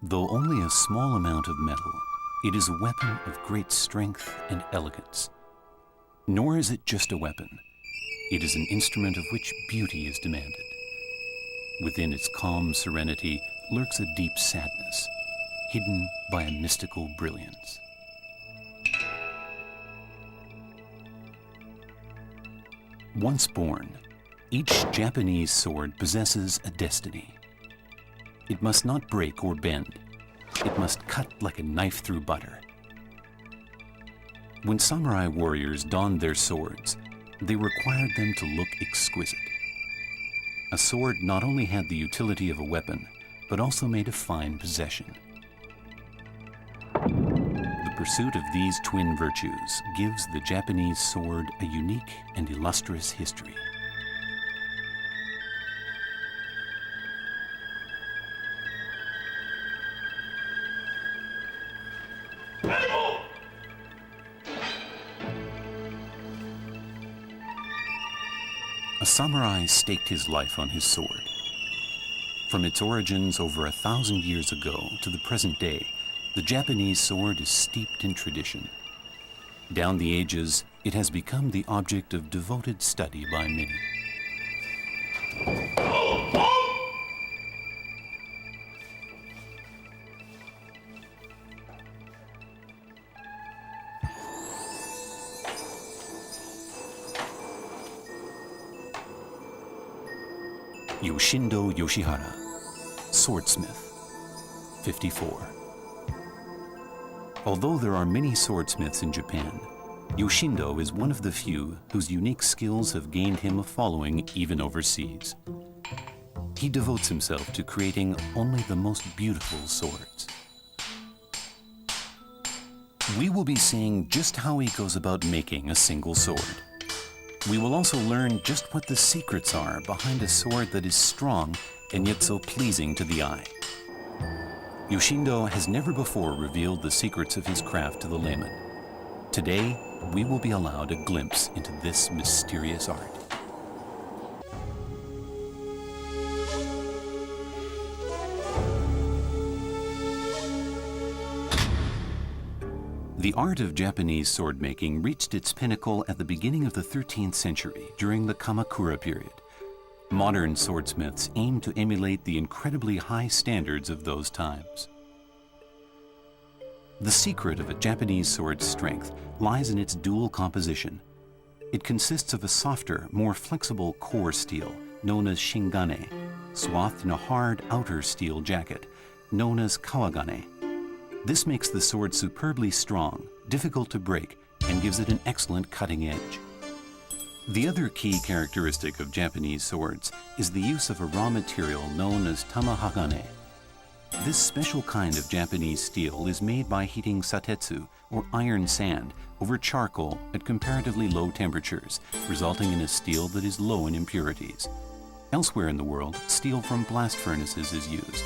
Though only a small amount of metal, it is a weapon of great strength and elegance. Nor is it just a weapon. It is an instrument of which beauty is demanded. Within its calm serenity lurks a deep sadness, hidden by a mystical brilliance. Once born, each Japanese sword possesses a destiny. It must not break or bend. It must cut like a knife through butter. When samurai warriors donned their swords, they required them to look exquisite. A sword not only had the utility of a weapon, but also made a fine possession. The pursuit of these twin virtues gives the Japanese sword a unique and illustrious history. A samurai staked his life on his sword. From its origins over 1,000 years ago to the present day, the Japanese sword is steeped in tradition. Down the ages, it has become the object of devoted study by many. Yoshindo Yoshihara, swordsmith, 54. Although there are many swordsmiths in Japan, Yoshindo is one of the few whose unique skills have gained him a following even overseas. He devotes himself to creating only the most beautiful swords. We will be seeing just how he goes about making a single sword. We will also learn just what the secrets are behind a sword that is strong and yet so pleasing to the eye. Yoshindo has never before revealed the secrets of his craft to the layman. Today, we will be allowed a glimpse into this mysterious art. The art of Japanese sword making reached its pinnacle at the beginning of the 13th century during the Kamakura period. Modern swordsmiths aim to emulate the incredibly high standards of those times. The secret of a Japanese sword's strength lies in its dual composition. It consists of a softer, more flexible core steel, known as shingane, swathed in a hard outer steel jacket, known as kawagane. This makes the sword superbly strong, difficult to break, and gives it an excellent cutting edge. The other key characteristic of Japanese swords is the use of a raw material known as tamahagane. This special kind of Japanese steel is made by heating satetsu, or iron sand, over charcoal at comparatively low temperatures, resulting in a steel that is low in impurities. Elsewhere in the world, steel from blast furnaces is used.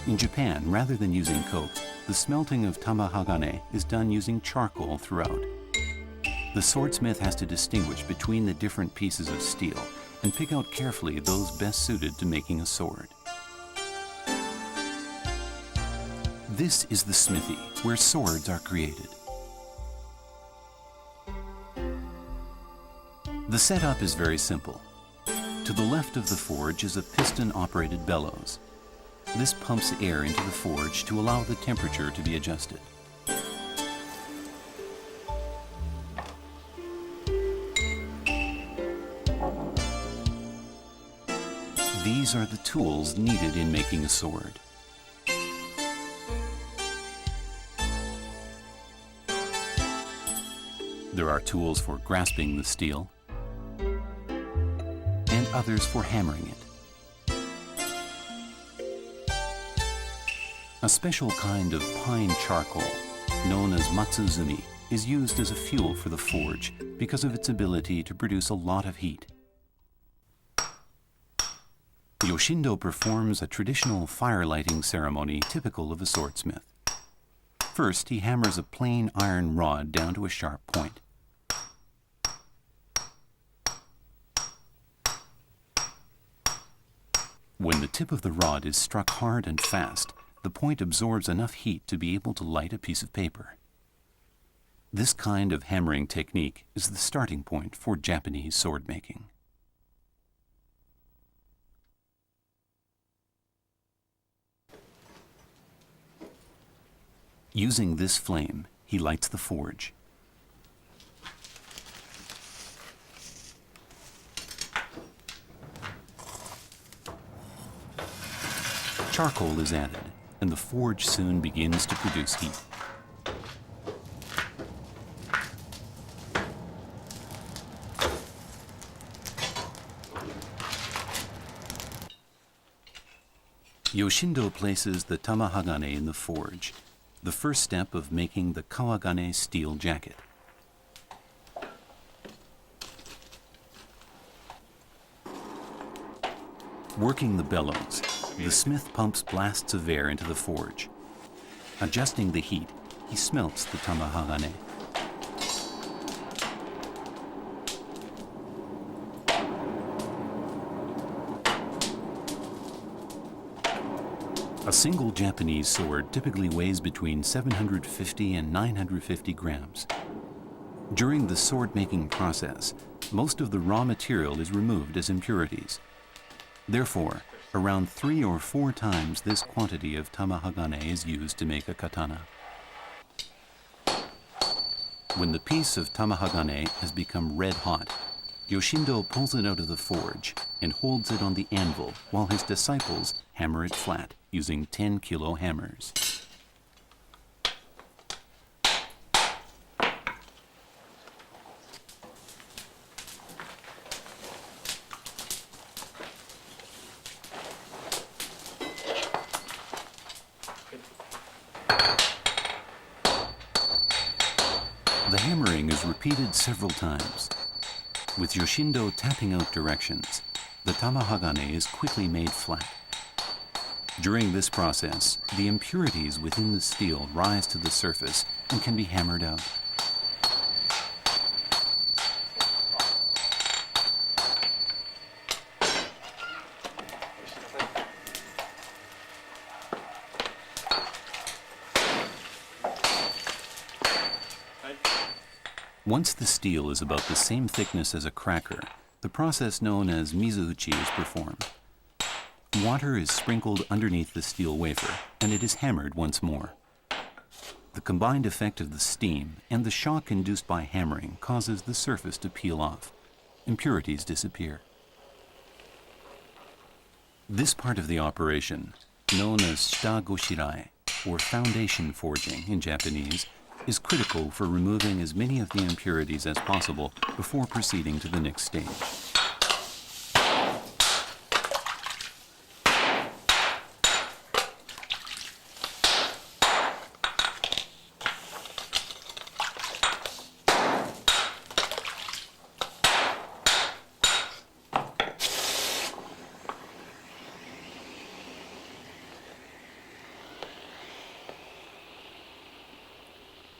In Japan, rather than using coke, the smelting of tamahagane is done using charcoal throughout. The swordsmith has to distinguish between the different pieces of steel and pick out carefully those best suited to making a sword. This is the smithy, where swords are created. The setup is very simple. To the left of the forge is a piston-operated bellows. This pumps air into the forge to allow the temperature to be adjusted. These are the tools needed in making a sword. There are tools for grasping the steel and others for hammering it. A special kind of pine charcoal, known as matsuzumi, is used as a fuel for the forge because of its ability to produce a lot of heat. Yoshindo performs a traditional fire lighting ceremony typical of a swordsmith. First, he hammers a plain iron rod down to a sharp point. When the tip of the rod is struck hard and fast, the the point absorbs enough heat to be able to light a piece of paper. This kind of hammering technique is the starting point for Japanese sword making. Using this flame, he lights the forge. Charcoal is added, and the forge soon begins to produce heat. Yoshindo places the tamahagane in the forge, the first step of making the kawagane steel jacket. Working the bellows, the smith pumps blasts of air into the forge. Adjusting the heat, he smelts the tamahagane. A single Japanese sword typically weighs between 750 and 950 grams. During the sword-making process, most of the raw material is removed as impurities. Therefore, around 3 or 4 times this quantity of tamahagane is used to make a katana. When the piece of tamahagane has become red hot, Yoshindo pulls it out of the forge and holds it on the anvil while his disciples hammer it flat using 10-kilo hammers. The hammering is repeated several times. With Yoshindo tapping out directions, the tamahagane is quickly made flat. During this process, the impurities within the steel rise to the surface and can be hammered out. Once the steel is about the same thickness as a cracker, the process known as mizuuchi is performed. Water is sprinkled underneath the steel wafer, and it is hammered once more. The combined effect of the steam and the shock induced by hammering causes the surface to peel off. Impurities disappear. This part of the operation, known as shitagoshirai, or foundation forging in Japanese, is critical for removing as many of the impurities as possible before proceeding to the next stage.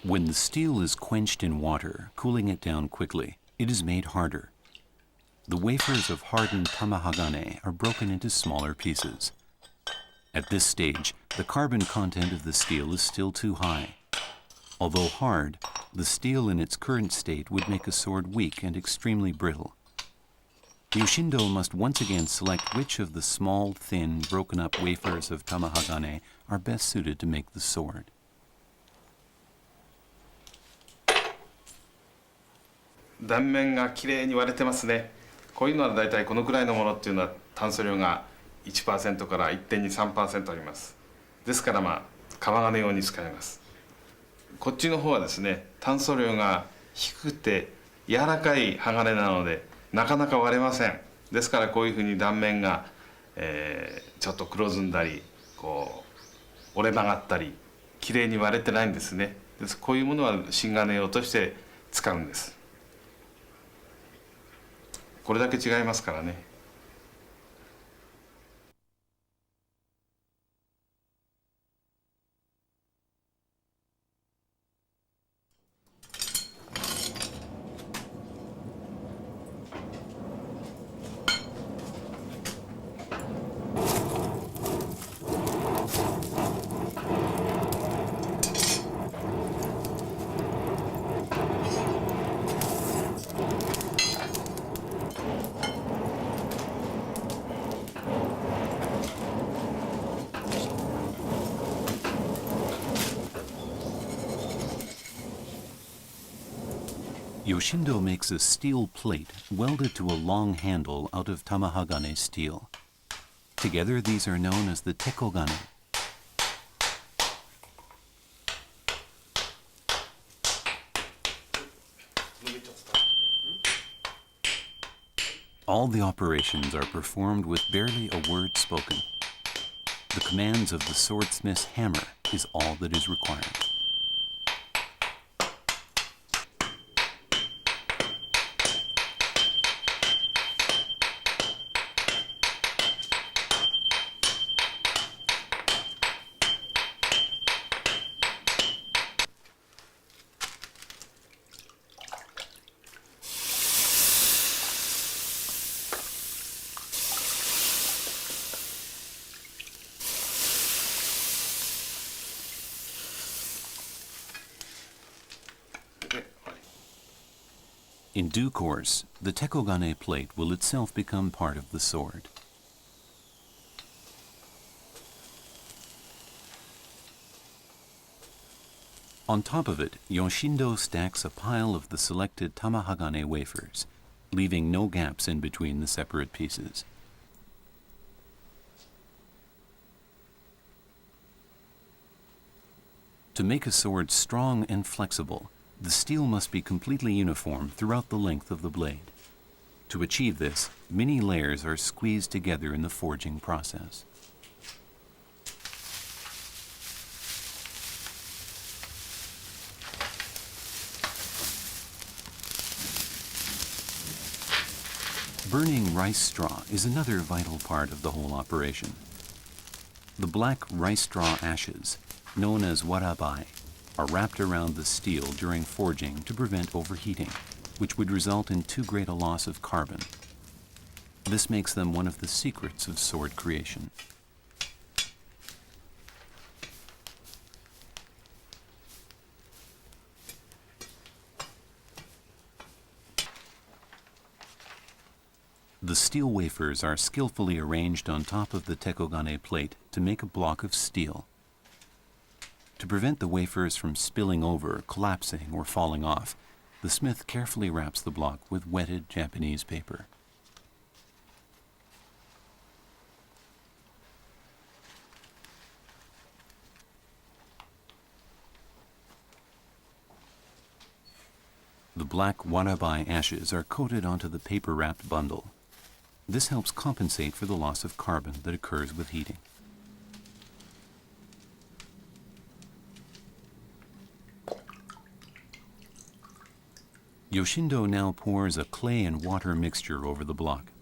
When the steel is quenched in water, cooling it down quickly, it is made harder. The wafers of hardened tamahagane are broken into smaller pieces. At this stage, the carbon content of the steel is still too high. Although hard, the steel in its current state would make a sword weak and extremely brittle. Yoshindo must once again select which of the small, thin, broken-up wafers of tamahagane are best suited to make the sword. 断面がきれいに割れてますね。こういうのはだいたいこのくらいのものっていうのは炭素量が 1% から 1.23% あります。ですからまあ革金用に使います。こっちの方はですね、炭素量が低くて柔らかい鋼なのでなかなか割れません。ですからこういうふうに断面が、ちょっと黒ずんだりこう折れ曲がったりきれいに割れてないんですね。こういうものは新金用として使うんです。これだけ違いますからね。Yoshindo makes a steel plate welded to a long handle out of tamahagane steel. Together, these are known as the tekogane. All the operations are performed with barely a word spoken. The commands of the swordsmith's hammer is all that is required. In due course, the tekogane plate will itself become part of the sword. On top of it, Yoshindo stacks a pile of the selected tamahagane wafers, leaving no gaps in between the separate pieces. To make a sword strong and flexible, the steel must be completely uniform throughout the length of the blade. To achieve this, many layers are squeezed together in the forging process. Burning rice straw is another vital part of the whole operation. The black rice straw ashes, known as warabai, are wrapped around the steel during forging to prevent overheating, which would result in too great a loss of carbon. This makes them one of the secrets of sword creation. The steel wafers are skillfully arranged on top of the tekogane plate to make a block of steel. To prevent the wafers from spilling over, collapsing, or falling off, the smith carefully wraps the block with wetted Japanese paper. The black warabai ashes are coated onto the paper-wrapped bundle. This helps compensate for the loss of carbon that occurs with heating. Yoshindo now pours a clay and water mixture over the block.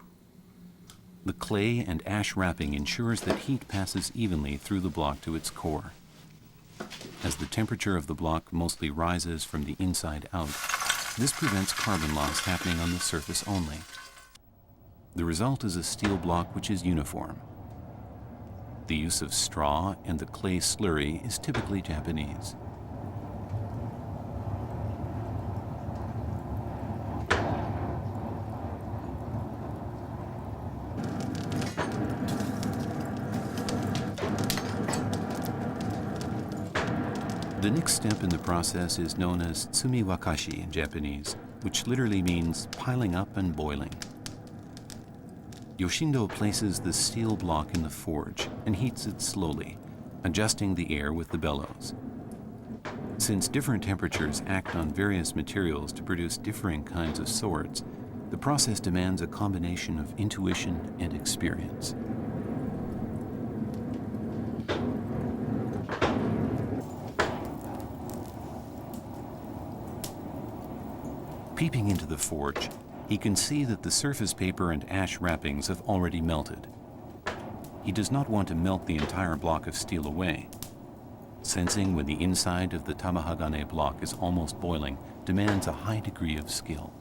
The clay and ash wrapping ensures that heat passes evenly through the block to its core. As the temperature of the block mostly rises from the inside out, this prevents carbon loss happening on the surface only. The result is a steel block which is uniform. The use of straw and the clay slurry is typically Japanese. The next step in the process is known as tsumiwakashi in Japanese, which literally means piling up and boiling. Yoshindo places the steel block in the forge and heats it slowly, adjusting the air with the bellows. Since different temperatures act on various materials to produce differing kinds of swords, the process demands a combination of intuition and experience. Peeping into the forge, he can see that the surface paper and ash wrappings have already melted. He does not want to melt the entire block of steel away. Sensing when the inside of the tamahagane block is almost boiling demands a high degree of skill.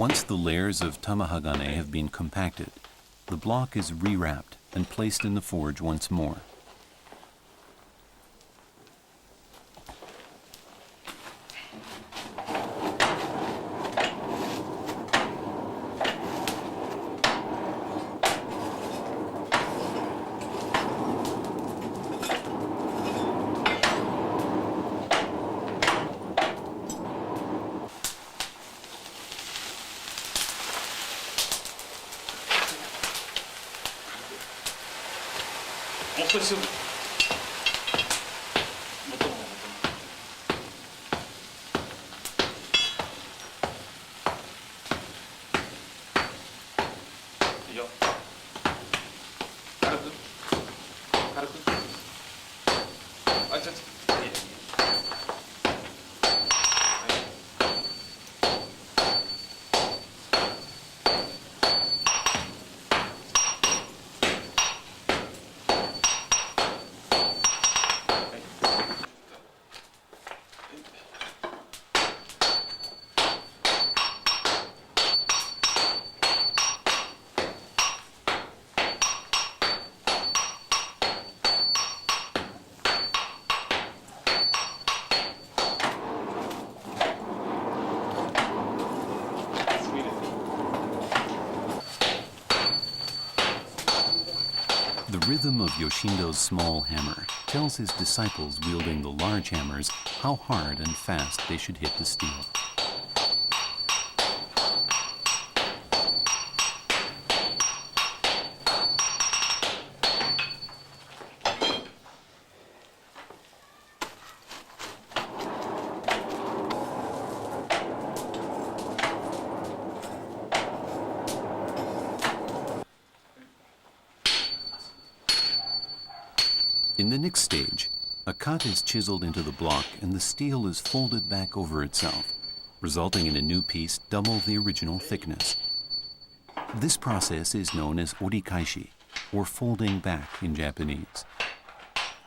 Once the layers of tamahagane have been compacted, the block is rewrapped and placed in the forge once more. The rhythm of Yoshindo's small hammer tells his disciples wielding the large hammers how hard and fast they should hit the steel. In the next stage, a cut is chiseled into the block and the steel is folded back over itself, resulting in a new piece double the original thickness. This process is known as orikaishi, or folding back in Japanese.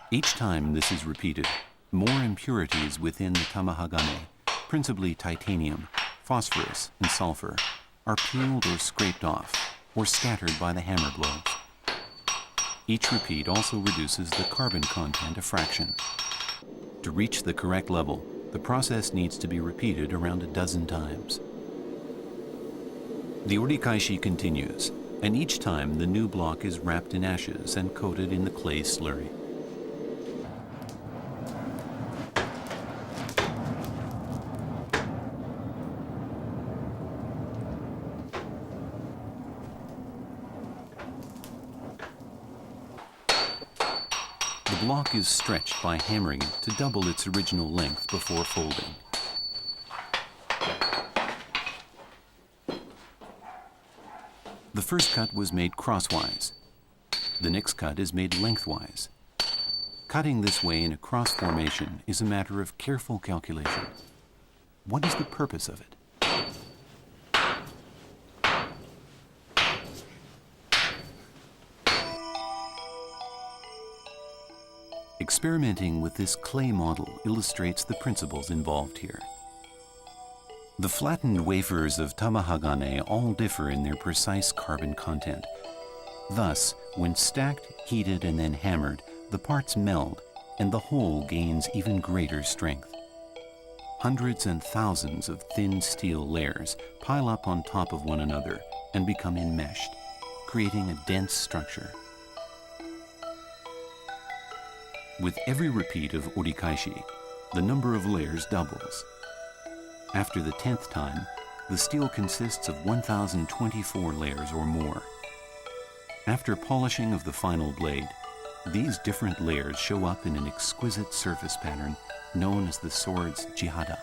Each time this is repeated, more impurities within the tamahagane, principally titanium, phosphorus, and sulfur, are peeled or scraped off, or scattered by the hammer blows. Each repeat also reduces the carbon content a fraction. To reach the correct level, the process needs to be repeated around a dozen times. The orikaishi continues, and each time the new block is wrapped in ashes and coated in the clay slurry. The block is stretched by hammering it to double its original length before folding. The first cut was made crosswise. The next cut is made lengthwise. Cutting this way in a cross formation is a matter of careful calculation. What is the purpose of it? Experimenting with this clay model illustrates the principles involved here. The flattened wafers of tamahagane all differ in their precise carbon content. Thus, when stacked, heated, and then hammered, the parts meld, and the whole gains even greater strength. Hundreds and thousands of thin steel layers pile up on top of one another and become enmeshed, creating a dense structure. With every repeat of orikaishi, the number of layers doubles. After the 10th time, the steel consists of 1,024 layers or more. After polishing of the final blade, these different layers show up in an exquisite surface pattern known as the sword's jihada.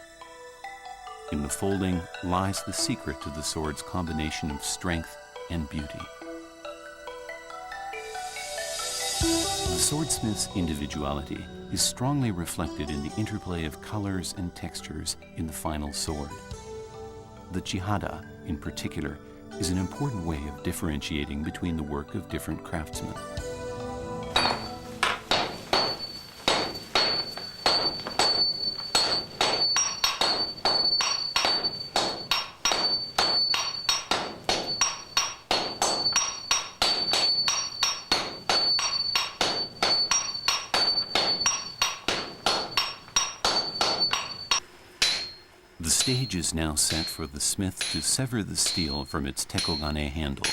In the folding lies the secret to the sword's combination of strength and beauty. The swordsmith's individuality is strongly reflected in the interplay of colors and textures in the final sword. The jihada, in particular, is an important way of differentiating between the work of different craftsmen. stage is now set for the smith to sever the steel from its tekogane handle.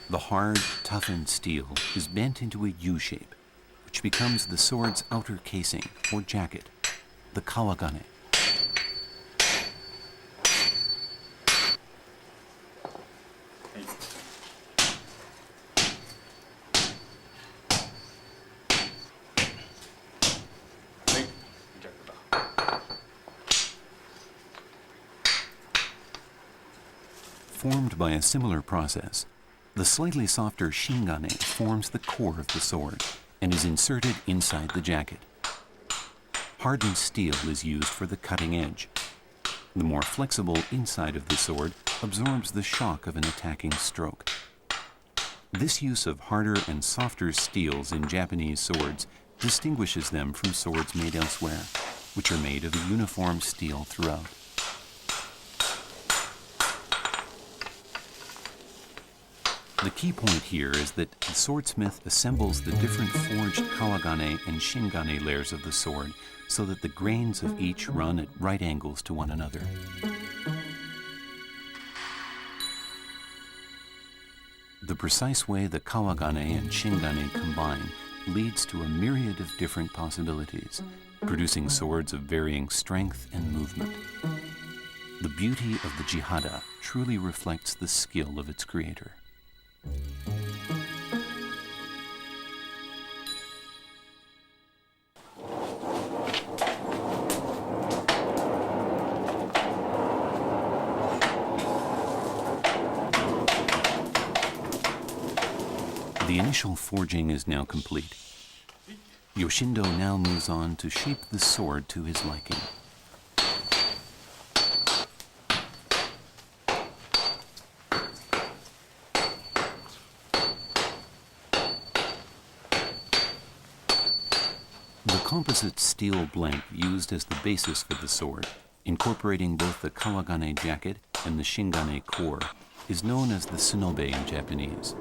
The hard, toughened steel is bent into a U shape, which becomes the sword's outer casing, or jacket, the kawagane. Formed by a similar process, the slightly softer shingane forms the core of the sword and is inserted inside the jacket. Hardened steel is used for the cutting edge. The more flexible inside of the sword absorbs the shock of an attacking stroke. This use of harder and softer steels in Japanese swords distinguishes them from swords made elsewhere, which are made of a uniform steel throughout. The key point here is that the swordsmith assembles the different forged kawagane and shingane layers of the sword so that the grains of each run at right angles to one another. The precise way the kawagane and shingane combine leads to a myriad of different possibilities, producing swords of varying strength and movement. The beauty of the jihada truly reflects the skill of its creator. The initial forging is now complete. Yoshindo now moves on to shape the sword to his liking. The composite steel blank used as the basis for the sword, incorporating both the kawagane jacket and the shingane core, is known as the tsunobe in Japanese.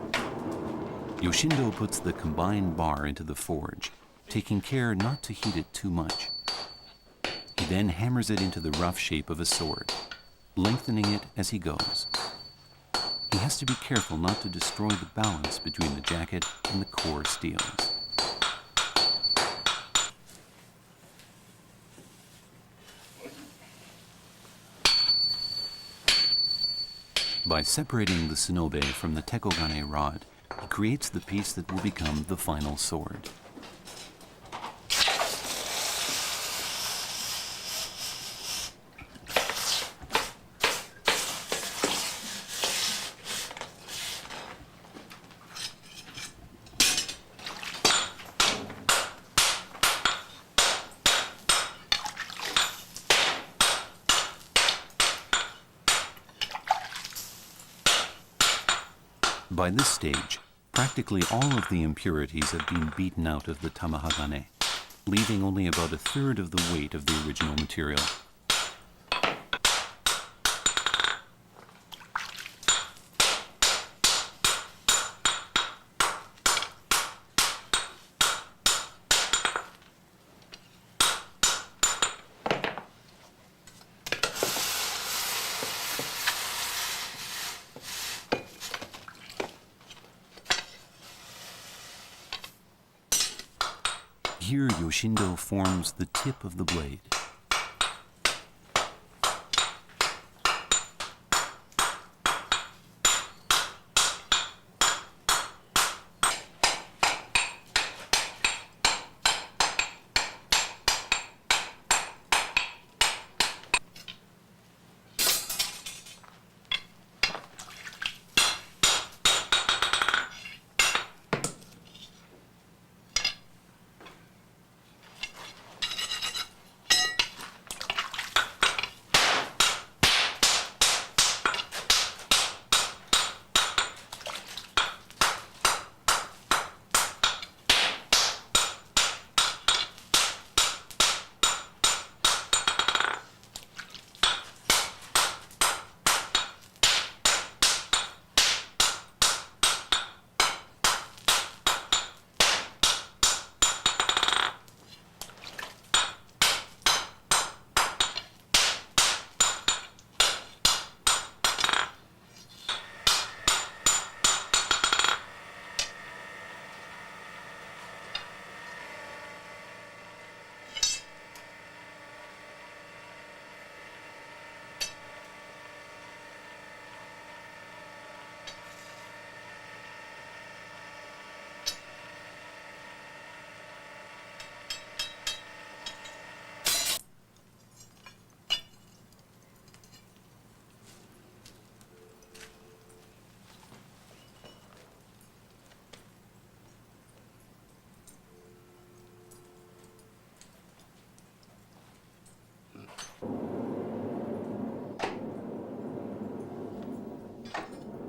Yoshindo puts the combined bar into the forge, taking care not to heat it too much. He then hammers it into the rough shape of a sword, lengthening it as he goes. He has to be careful not to destroy the balance between the jacket and the core steels. By separating the tsunobe from the tekogane rod, he creates the piece that will become the final sword. By this stage, practically all of the impurities have been beaten out of the tamahagane, leaving only about a third of the weight of the original material. Here, Yoshindo forms the tip of the blade.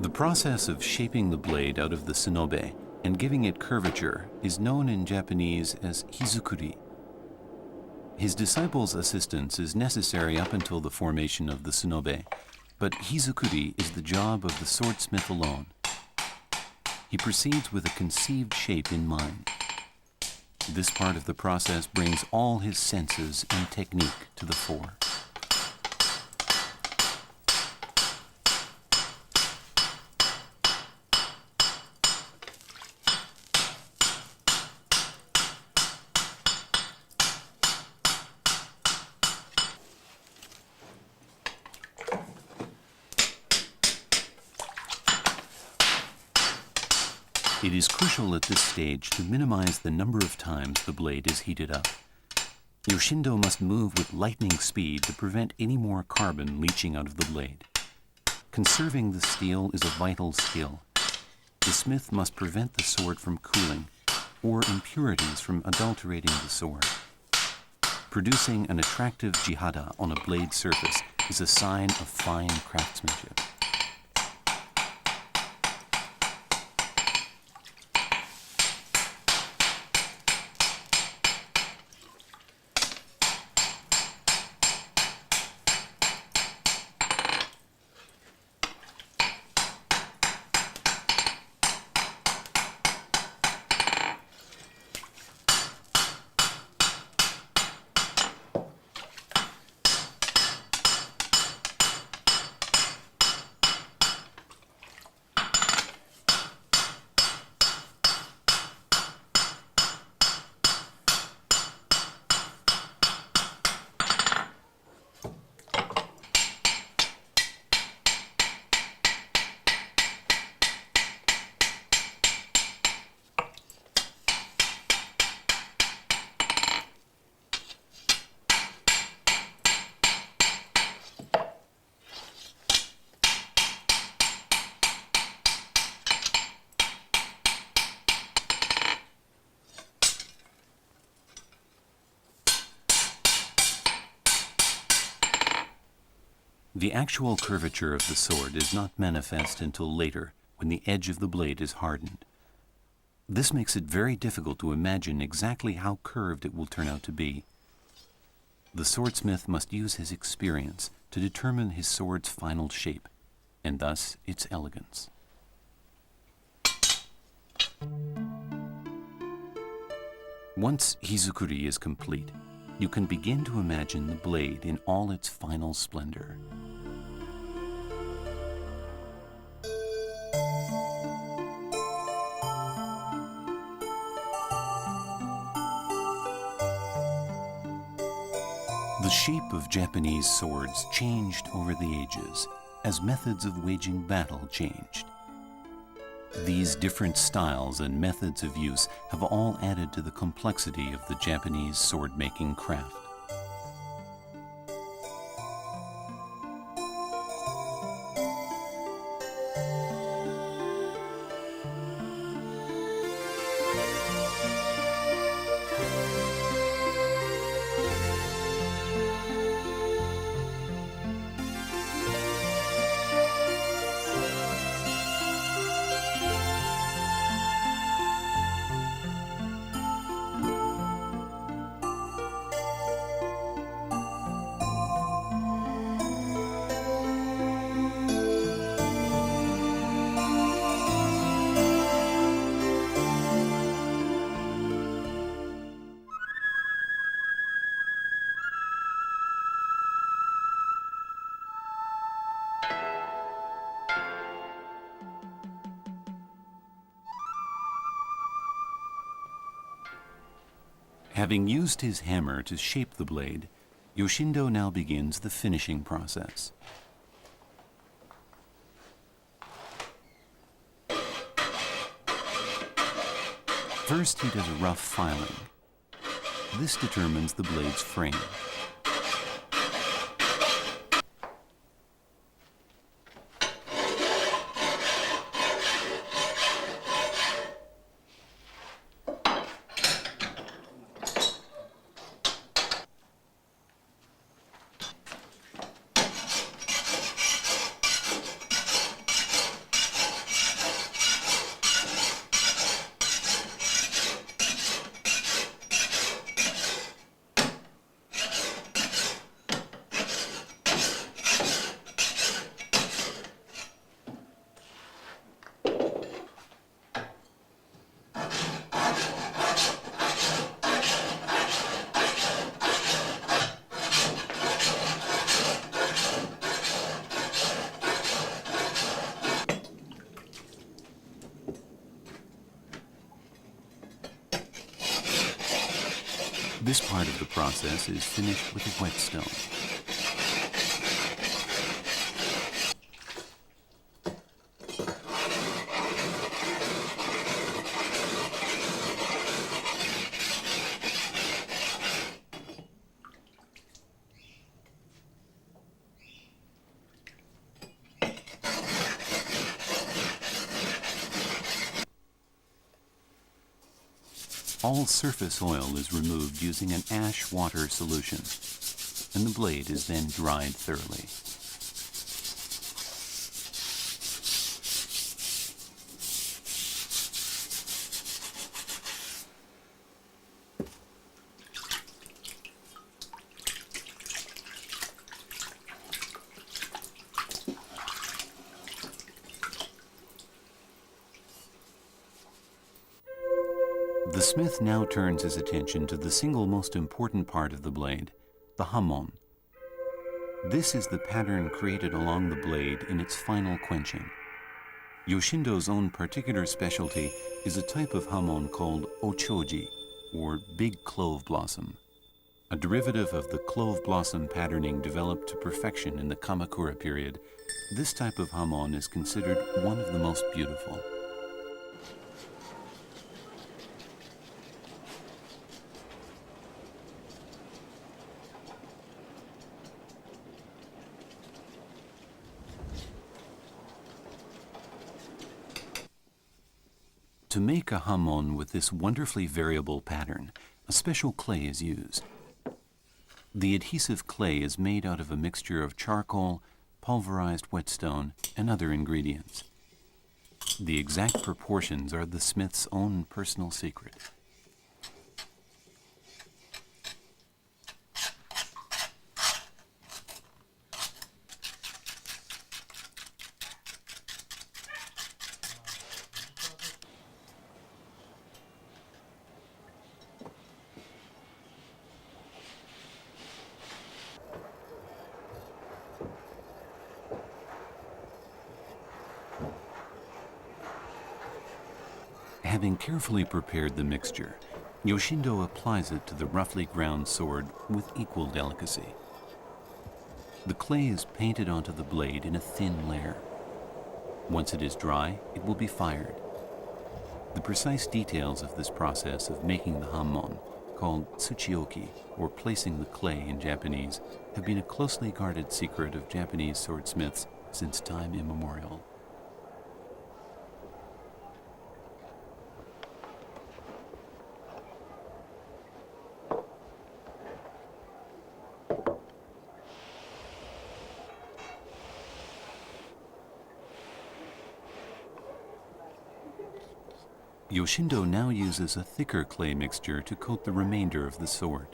The process of shaping the blade out of the sonobe and giving it curvature is known in Japanese as hizukuri. His disciple's assistance is necessary up until the formation of the sonobe, but hizukuri is the job of the swordsmith alone. He proceeds with a conceived shape in mind. This part of the process brings all his senses and technique to the fore. It is crucial at this stage to minimize the number of times the blade is heated up. Yoshindo must move with lightning speed to prevent any more carbon leaching out of the blade. Conserving the steel is a vital skill. The smith must prevent the sword from cooling or impurities from adulterating the sword. Producing an attractive jihada on a blade surface is a sign of fine craftsmanship. The actual curvature of the sword is not manifest until later, when the edge of the blade is hardened. This makes it very difficult to imagine exactly how curved it will turn out to be. The swordsmith must use his experience to determine his sword's final shape, and thus its elegance. Once hizukuri is complete, you can begin to imagine the blade in all its final splendor. The shape of Japanese swords changed over the ages as methods of waging battle changed. These different styles and methods of use have all added to the complexity of the Japanese sword-making craft. Having used his hammer to shape the blade, Yoshindo now begins the finishing process. First, he does a rough filing. This determines the blade's frame. This part of the process is finished with a whetstone. All surface oil is removed using an ash water solution, and the blade is then dried thoroughly. The smith now turns his attention to the single most important part of the blade, the hamon. This is the pattern created along the blade in its final quenching. Yoshindo's own particular specialty is a type of hamon called ochoji, or big clove blossom, a derivative of the clove blossom patterning developed to perfection in the Kamakura period. This type of hamon is considered one of the most beautiful. To make a hamon with this wonderfully variable pattern, a special clay is used. The adhesive clay is made out of a mixture of charcoal, pulverized whetstone, and other ingredients. The exact proportions are the smith's own personal secret. Having carefully prepared the mixture, Yoshindo applies it to the roughly ground sword with equal delicacy. The clay is painted onto the blade in a thin layer. Once it is dry, it will be fired. The precise details of this process of making the hamon, called tsuchioki, or placing the clay in Japanese, have been a closely guarded secret of Japanese swordsmiths since time immemorial. Yoshindo now uses a thicker clay mixture to coat the remainder of the sword.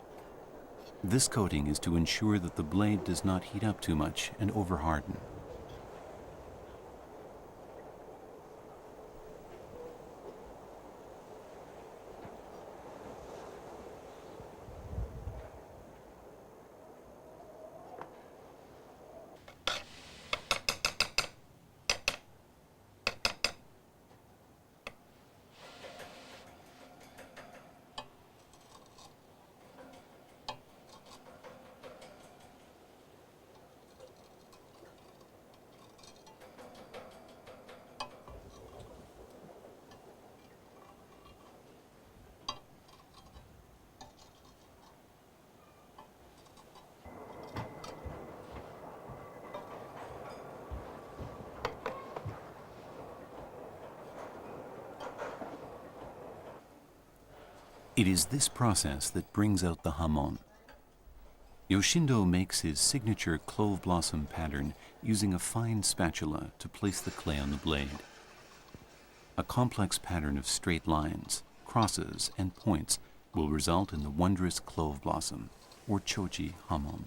This coating is to ensure that the blade does not heat up too much and overharden. It is this process that brings out the hamon. Yoshindo makes his signature clove blossom pattern using a fine spatula to place the clay on the blade. A complex pattern of straight lines, crosses, and points will result in the wondrous clove blossom, or choji hamon.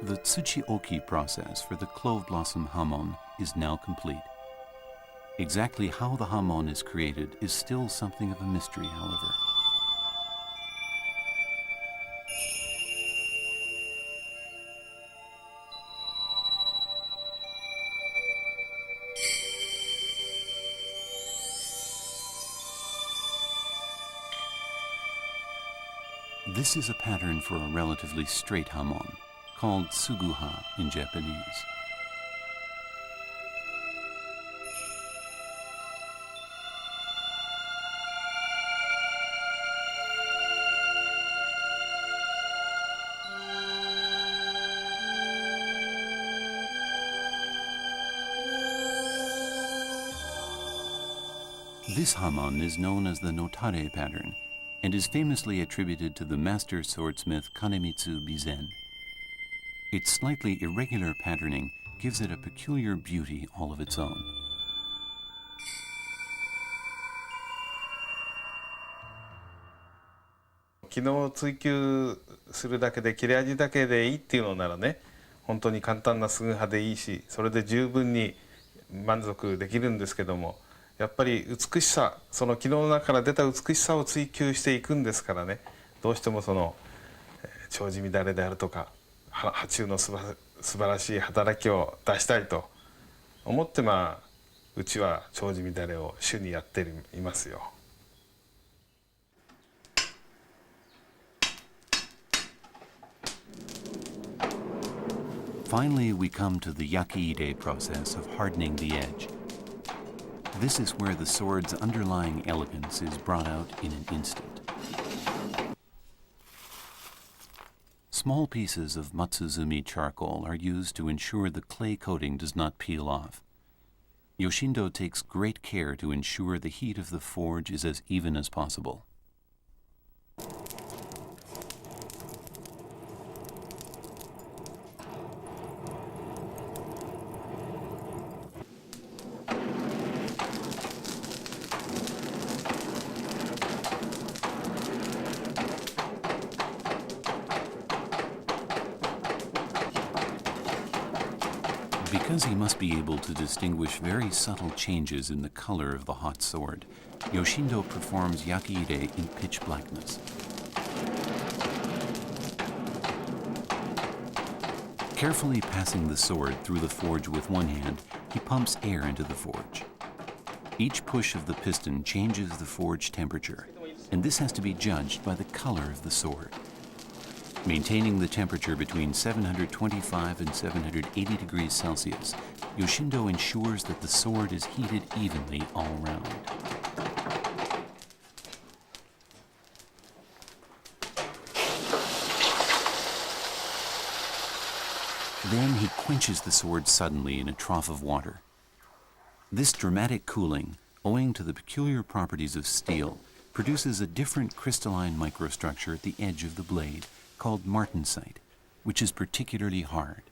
The tsuchioki process for the clove blossom hamon is now complete. Exactly how the hamon is created is still something of a mystery, however. This is a pattern for a relatively straight hamon, called tsuguha in Japanese. This hamon is known as the notare pattern and is famously attributed to the master swordsmith Kanemitsu Bizen. Its slightly irregular patterning gives it a peculiar beauty all of its own. 機能を追求するだけで切れ味だけでいいっていうのならね、本当に簡単なすぐ刃でいいし、それで十分に満足できるんですけども、やっぱり美しさ、その機能の中から出た美しさを追求していくんですからね、どうしてもその丁子乱れであるとか刃中の素晴らしい働きを出したいと思って、うちは丁子乱れを主にやっていますよ。Finally, we come to the yakiide process of hardening the edge. This is where the sword's underlying elegance is brought out in an instant. Small pieces of matsuzumi charcoal are used to ensure the clay coating does not peel off. Yoshindo takes great care to ensure the heat of the forge is as even as possible. Because he must be able to distinguish very subtle changes in the color of the hot sword, Yoshindo performs yakiide in pitch blackness. Carefully passing the sword through the forge with one hand, he pumps air into the forge. Each push of the piston changes the forge temperature, and this has to be judged by the color of the sword. Maintaining the temperature between 725 and 780 degrees Celsius, Yoshindo ensures that the sword is heated evenly all round. Then he quenches the sword suddenly in a trough of water. This dramatic cooling, owing to the peculiar properties of steel, produces a different crystalline microstructure at the edge of the blade, called martensite, which is particularly hard.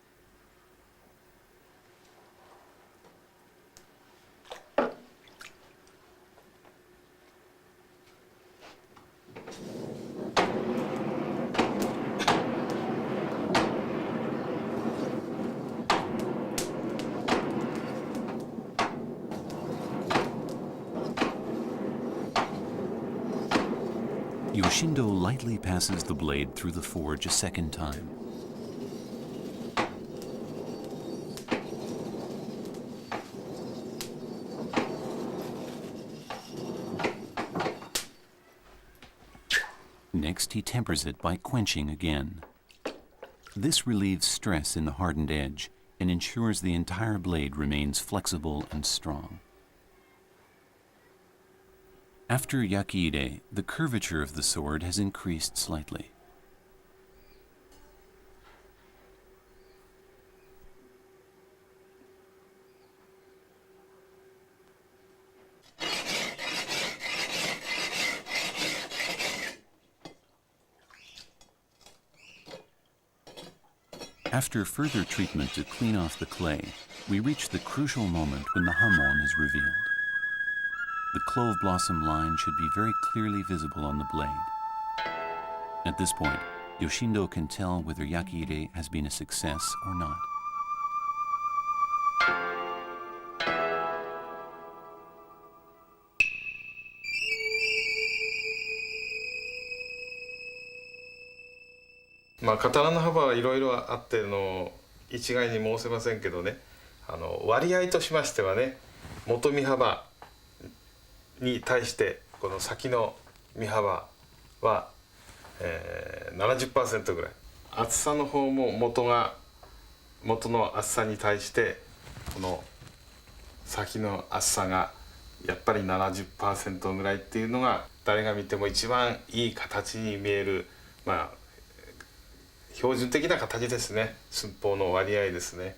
Yoshindo lightly passes the blade through the forge a second time. Next, he tempers it by quenching again. This relieves stress in the hardened edge and ensures the entire blade remains flexible and strong. After yakiide, the curvature of the sword has increased slightly. After further treatment to clean off the clay, we reach the crucial moment when the hamon is revealed. The clove blossom line should be very clearly visible on the blade. At this point, Yoshindo can tell whether yakiide has been a success or not.「刀の幅はいろいろあって一概に申せませんけどね、割合としましてはね、元身幅に対してこの先の身幅は、70% ぐらい。厚さの方も元の厚さに対してこの先の厚さがやっぱり 70% ぐらいっていうのが誰が見ても一番いい形に見える、まあ標準的な形ですね。寸法の割合ですね。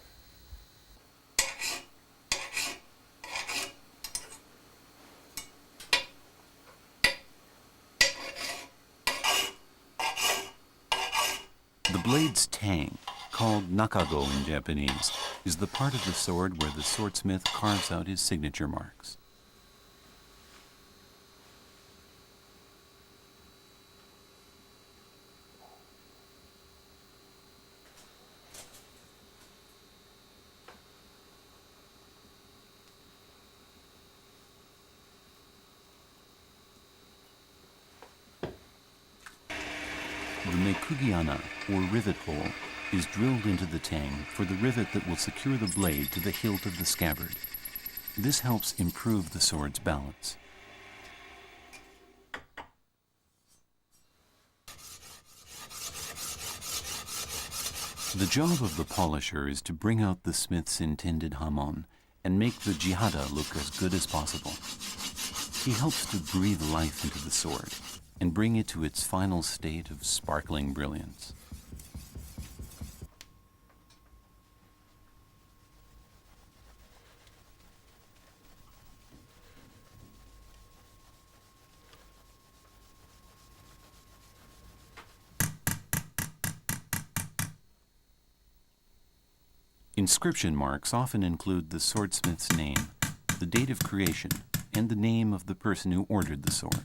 The blade's tang, called nakago in Japanese, is the part of the sword where the swordsmith carves out his signature marks. The mekugiana, or rivet hole, is drilled into the tang for the rivet that will secure the blade to the hilt of the scabbard. This helps improve the sword's balance. The job of the polisher is to bring out the smith's intended hamon and make the jihada look as good as possible. He helps to breathe life into the sword and bring it to its final state of sparkling brilliance. Inscription marks often include the swordsmith's name, the date of creation, and the name of the person who ordered the sword.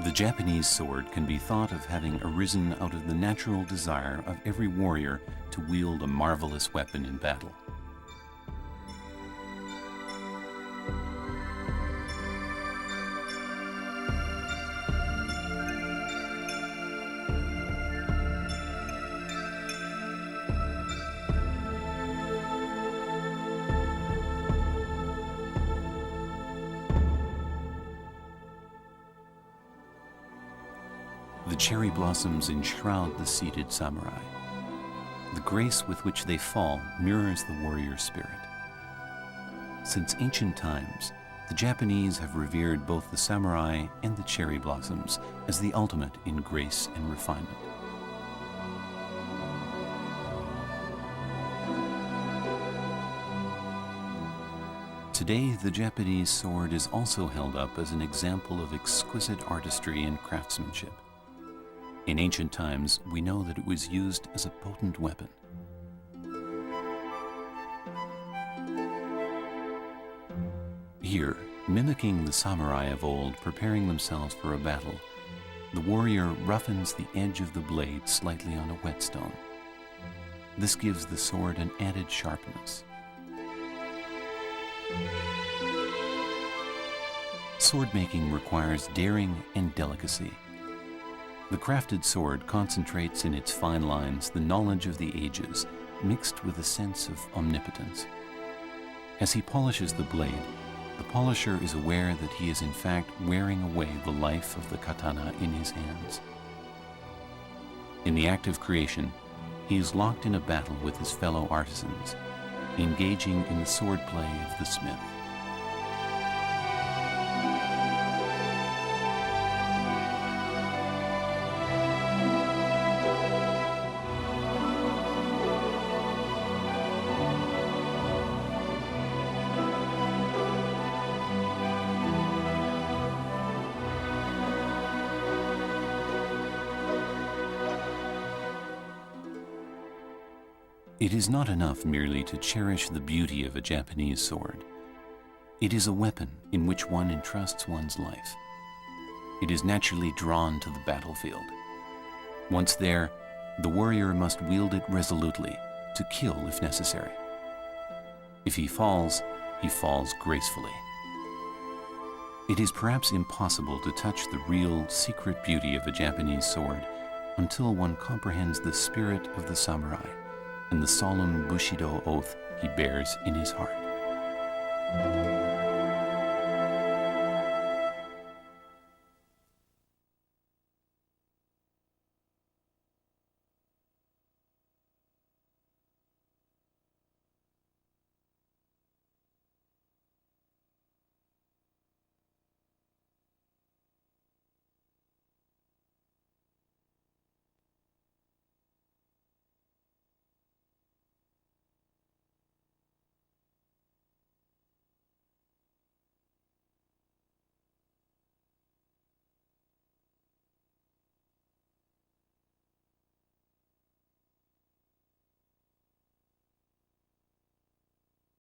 The Japanese sword can be thought of having arisen out of the natural desire of every warrior to wield a marvelous weapon in battle. The cherry blossoms enshroud the seated samurai. The grace with which they fall mirrors the warrior spirit. Since ancient times, the Japanese have revered both the samurai and the cherry blossoms as the ultimate in grace and refinement. Today, the Japanese sword is also held up as an example of exquisite artistry and craftsmanship. In ancient times, we know that it was used as a potent weapon. Here, mimicking the samurai of old preparing themselves for a battle, the warrior roughens the edge of the blade slightly on a whetstone. This gives the sword an added sharpness. Sword making requires daring and delicacy. The crafted sword concentrates in its fine lines the knowledge of the ages, mixed with a sense of omnipotence. As he polishes the blade, the polisher is aware that he is in fact wearing away the life of the katana in his hands. In the act of creation, he is locked in a battle with his fellow artisans, engaging in the swordplay of the smith. It is not enough merely to cherish the beauty of a Japanese sword. It is a weapon in which one entrusts one's life. It is naturally drawn to the battlefield. Once there, the warrior must wield it resolutely, to kill if necessary. If he falls gracefully. It is perhaps impossible to touch the real, secret beauty of a Japanese sword until one comprehends the spirit of the samurai and the solemn Bushido oath he bears in his heart.